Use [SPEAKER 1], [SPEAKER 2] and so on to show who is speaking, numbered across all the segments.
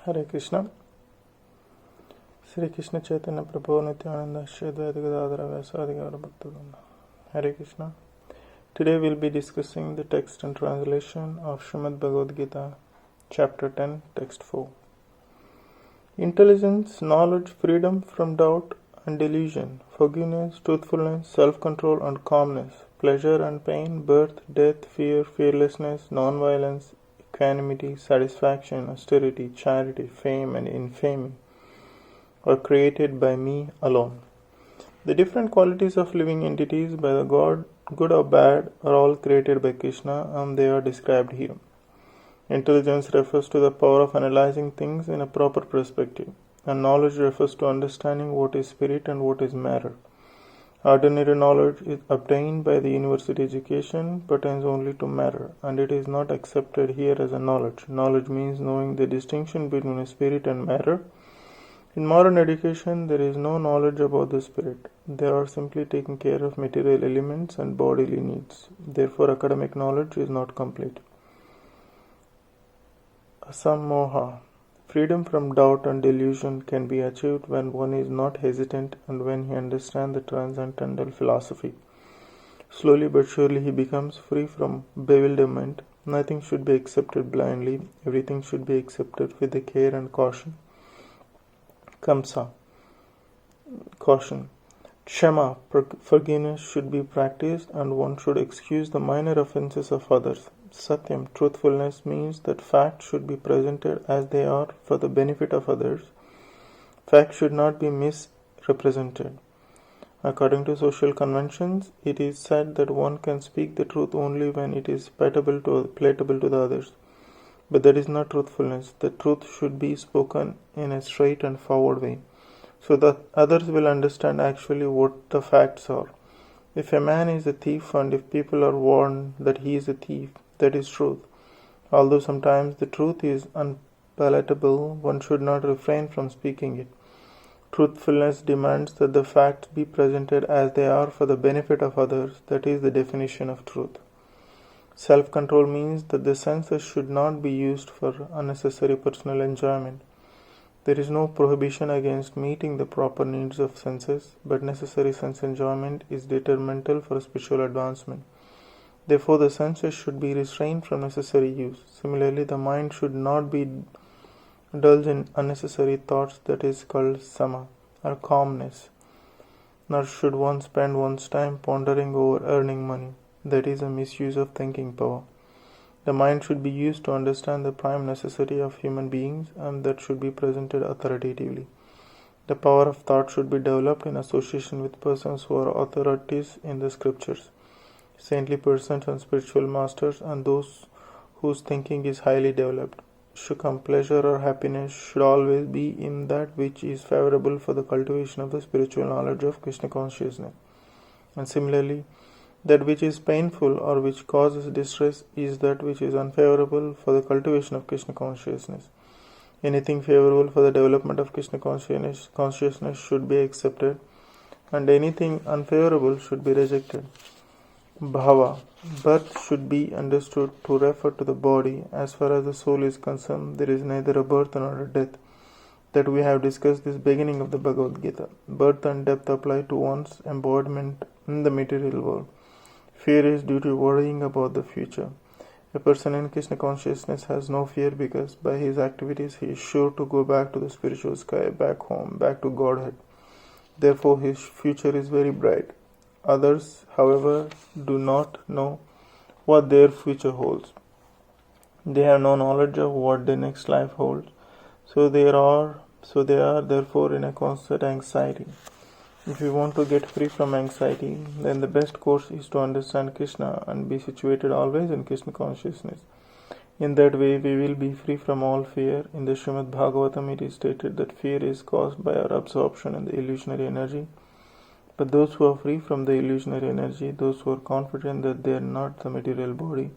[SPEAKER 1] Hare Krishna. Sri Krishna Chaitanya Prabhu Nityananda Shri Advaita Gadadhara Vyasadi Gaura Bhaktivinoda. Hare Krishna. Today we'll be discussing the text and translation of Srimad Bhagavad-Gita, Chapter 10, Text 4. Intelligence, knowledge, freedom from doubt and delusion, forgiveness, truthfulness, self-control and calmness, pleasure and pain, birth, death, fear, fearlessness, non-violence, equanimity, satisfaction, austerity, charity, fame and infamy are created by me alone. The different qualities of living entities by the God, good or bad, are all created by Krishna and they are described here. Intelligence refers to the power of analyzing things in a proper perspective, and knowledge refers to understanding what is spirit and what is matter. Ordinary knowledge is obtained by the university education, pertains only to matter, and it is not accepted here as a knowledge. Knowledge means knowing the distinction between spirit and matter. In modern education, there is no knowledge about the spirit. They are simply taking care of material elements and bodily needs. Therefore, academic knowledge is not complete. Asammoha. Freedom from doubt and delusion can be achieved when one is not hesitant and when he understands the transcendental philosophy. Slowly but surely he becomes free from bewilderment. Nothing should be accepted blindly. Everything should be accepted with the care and caution. Kamsa. Caution. Kshama. Forgiveness should be practiced and one should excuse the minor offenses of others. Satyam, truthfulness, means that facts should be presented as they are for the benefit of others. Facts should not be misrepresented. According to social conventions, it is said that one can speak the truth only when it is palatable to the others. But that is not truthfulness. The truth should be spoken in a straight and forward way, so that others will understand actually what the facts are. If a man is a thief and if people are warned that he is a thief, that is truth. Although sometimes the truth is unpalatable, one should not refrain from speaking it. Truthfulness demands that the facts be presented as they are for the benefit of others. That is the definition of truth. Self-control means that the senses should not be used for unnecessary personal enjoyment. There is no prohibition against meeting the proper needs of senses, but necessary sense enjoyment is detrimental for spiritual advancement. Therefore, the senses should be restrained from necessary use. Similarly, the mind should not be indulged in unnecessary thoughts, that is called sama, or calmness. Nor should one spend one's time pondering over earning money. That is a misuse of thinking power. The mind should be used to understand the prime necessity of human beings, and that should be presented authoritatively. The power of thought should be developed in association with persons who are authorities in the scriptures. Saintly persons and spiritual masters and those whose thinking is highly developed. Sukham, pleasure or happiness, should always be in that which is favorable for the cultivation of the spiritual knowledge of Krishna Consciousness. And similarly, that which is painful or which causes distress is that which is unfavorable for the cultivation of Krishna Consciousness. Anything favorable for the development of Krishna Consciousness should be accepted, and anything unfavorable should be rejected. Bhava. Birth should be understood to refer to the body. As far as the soul is concerned, there is neither a birth nor a death. That we have discussed this beginning of the Bhagavad-Gita. Birth and death apply to one's embodiment in the material world. Fear is due to worrying about the future. A person in Krishna consciousness has no fear because by his activities he is sure to go back to the spiritual sky, back home, back to Godhead. Therefore his future is very bright. Others, however, do not know what their future holds. They have no knowledge of what the next life holds. So they are therefore in a constant anxiety. If we want to get free from anxiety, then the best course is to understand Krishna and be situated always in Krishna consciousness. In that way, we will be free from all fear. In the Srimad Bhagavatam, it is stated that fear is caused by our absorption in the illusionary energy. But those who are free from the illusionary energy, those who are confident that they are not the material body,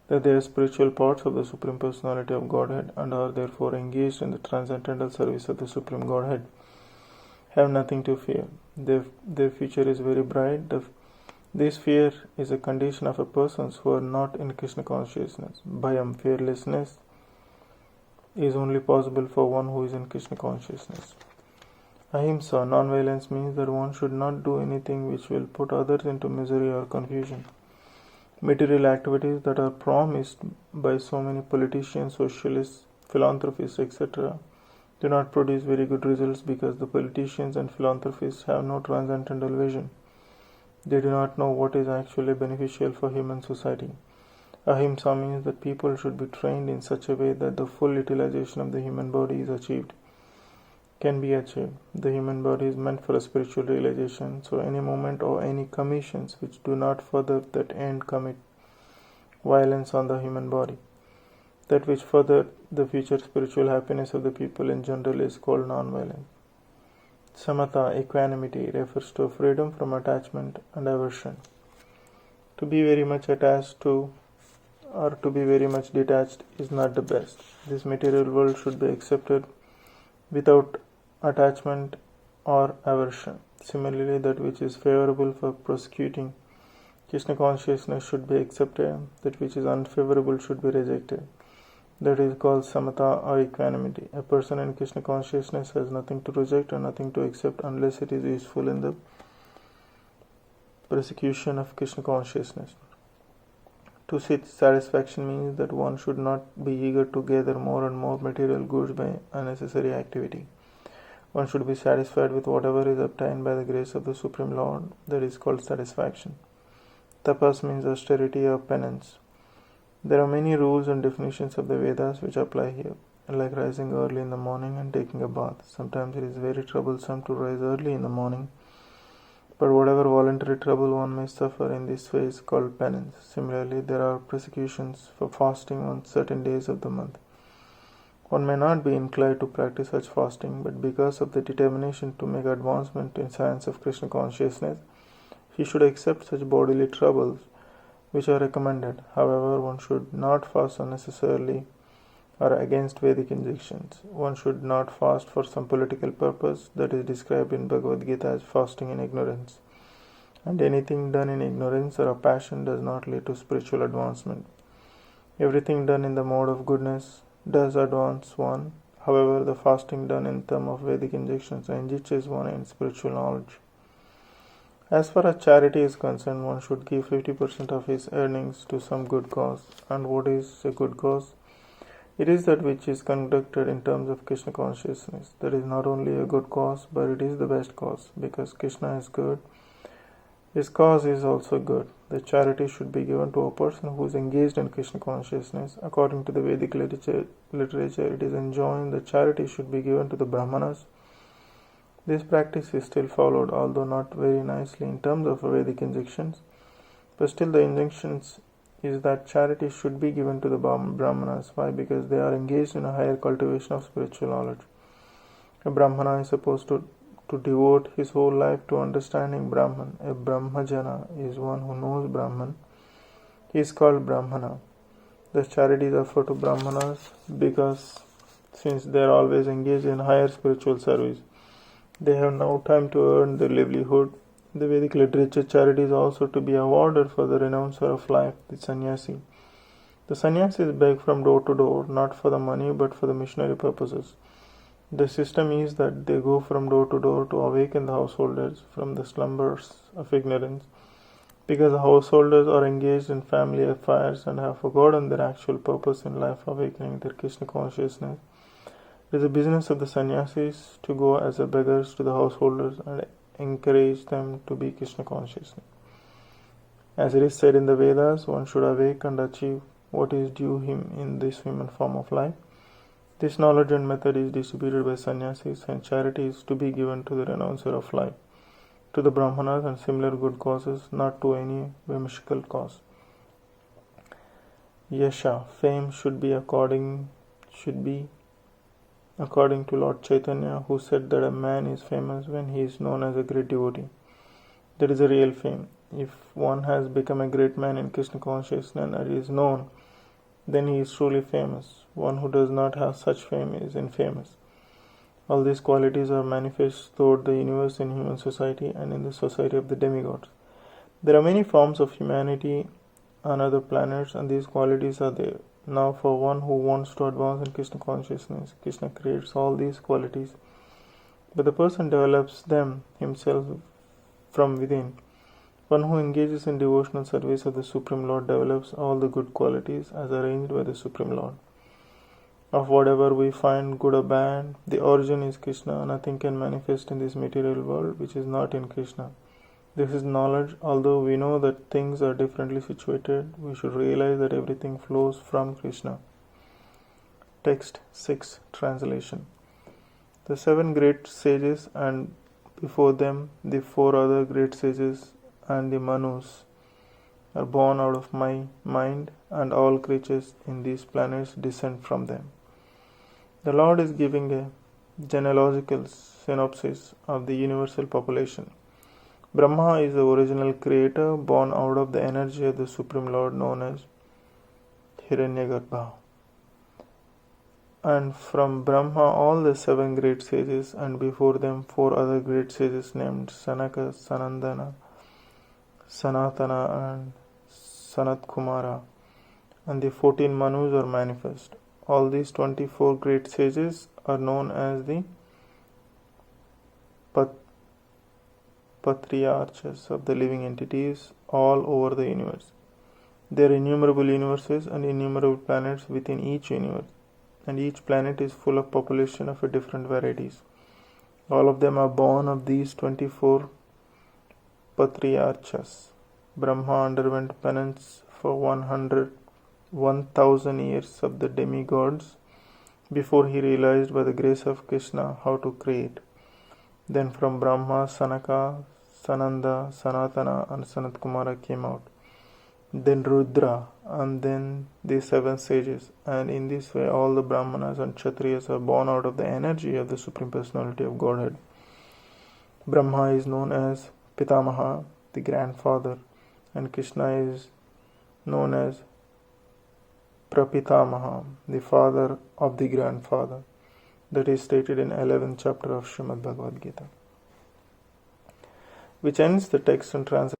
[SPEAKER 1] that they are spiritual parts of the Supreme Personality of Godhead and are therefore engaged in the transcendental service of the Supreme Godhead, have nothing to fear. Their future is very bright. This fear is a condition of a persons who are not in Krishna consciousness. Bhayam, fearlessness, is only possible for one who is in Krishna consciousness. Ahimsa, non-violence, means that one should not do anything which will put others into misery or confusion. Material activities that are promised by so many politicians, socialists, philanthropists, etc., do not produce very good results because the politicians and philanthropists have no transcendental vision. They do not know what is actually beneficial for human society. Ahimsa means that people should be trained in such a way that the full utilization of the human body is achieved. Can be achieved. The human body is meant for a spiritual realization, so any movement or any commissions which do not further that end commit violence on the human body. That which further the future spiritual happiness of the people in general is called non-violence. Samatha, equanimity, refers to freedom from attachment and aversion. To be very much attached to or to be very much detached is not the best. This material world should be accepted without attachment or aversion. Similarly, that which is favorable for prosecuting Krishna consciousness should be accepted, that which is unfavorable should be rejected. That is called samatha or equanimity. A person in Krishna consciousness has nothing to reject and nothing to accept unless it is useful in the prosecution of Krishna consciousness. To seek satisfaction means that one should not be eager to gather more and more material goods by unnecessary activity. One should be satisfied with whatever is obtained by the grace of the Supreme Lord. That is called satisfaction. Tapas means austerity or penance. There are many rules and definitions of the Vedas which apply here, like rising early in the morning and taking a bath. Sometimes it is very troublesome to rise early in the morning, but whatever voluntary trouble one may suffer in this way is called penance. Similarly, there are prescriptions for fasting on certain days of the month. One may not be inclined to practice such fasting, but because of the determination to make advancement in science of Krishna consciousness, he should accept such bodily troubles which are recommended. However, one should not fast unnecessarily or against Vedic injunctions. One should not fast for some political purpose that is described in Bhagavad-Gita as fasting in ignorance. And anything done in ignorance or a passion does not lead to spiritual advancement. Everything done in the mode of goodness does advance one. However, the fasting done in terms of Vedic injunctions enriches one in spiritual knowledge. As far as charity is concerned, one should give 50% of his earnings to some good cause. And what is a good cause? It is that which is conducted in terms of Krishna consciousness. That is not only a good cause, but it is the best cause. Because Krishna is good, his cause is also good. The charity should be given to a person who is engaged in Krishna consciousness. According to the Vedic literature, it is enjoined that charity should be given to the Brahmanas. This practice is still followed, although not very nicely in terms of Vedic injunctions. But still the injunctions is that charity should be given to the Brahmanas. Why? Because they are engaged in a higher cultivation of spiritual knowledge. A Brahmana is supposed to devote his whole life to understanding Brahman. A Brahmajana is one who knows Brahman. He is called Brahmana. The charity is offered to Brahmanas because since they are always engaged in higher spiritual service, they have no time to earn their livelihood. In the Vedic literature, charity is also to be awarded for the renouncer of life, the sannyasi. The sannyasis beg from door to door, not for the money but for the missionary purposes. The system is that they go from door to door to awaken the householders from the slumbers of ignorance, because the householders are engaged in family affairs and have forgotten their actual purpose in life, awakening their Krishna consciousness. It is the business of the sannyasis to go as a beggars to the householders and encourage them to be Krishna conscious. As it is said in the Vedas, one should awake and achieve what is due him in this human form of life. This knowledge and method is distributed by sannyasis, and charity is to be given to the renouncer of life, to the Brahmanas and similar good causes, not to any whimsical cause. Yasha, fame should be according to Lord Chaitanya, who said that a man is famous when he is known as a great devotee. That is a real fame. If one has become a great man in Krishna consciousness and is known, then he is truly famous. One who does not have such fame is infamous. All these qualities are manifest throughout the universe in human society and in the society of the demigods. There are many forms of humanity on other planets, and these qualities are there. Now, for one who wants to advance in Krishna consciousness, Krishna creates all these qualities, but the person develops them himself from within. One who engages in devotional service of the Supreme Lord develops all the good qualities as arranged by the Supreme Lord. Of whatever we find, good or bad, the origin is Krishna. Nothing can manifest in this material world which is not in Krishna. This is knowledge. Although we know that things are differently situated, we should realize that everything flows from Krishna. Text 6. Translation. The 7 great sages and before them the 4 other great sages and the Manus are born out of my mind, and all creatures in these planets descend from them. The Lord is giving a genealogical synopsis of the universal population. Brahma is the original creator born out of the energy of the Supreme Lord known as Hiranyagarbha. And from Brahma all the 7 great sages and before them 4 other great sages named Sanaka, Sanandana, Sanatana and Sanat Kumara and the 14 Manus are manifest. All these 24 great sages are known as the patriarchs of the living entities all over the universe. There are innumerable universes and innumerable planets within each universe, and each planet is full of population of different varieties. All of them are born of these 24 patriarchs. Brahma underwent penance for 1,000 years of the demigods before he realized by the grace of Krishna how to create. Then from Brahma, Sanaka, Sananda, Sanatana and Sanat Kumara came out. Then Rudra and then the 7 sages, and in this way all the Brahmanas and Kshatriyas are born out of the energy of the Supreme Personality of Godhead. Brahma is known as Pitamaha, the grandfather, and Krishna is known as Prapitamaha, the father of the grandfather. That is stated in 11th chapter of Srimad Bhagavad-Gita, which ends the text and translation.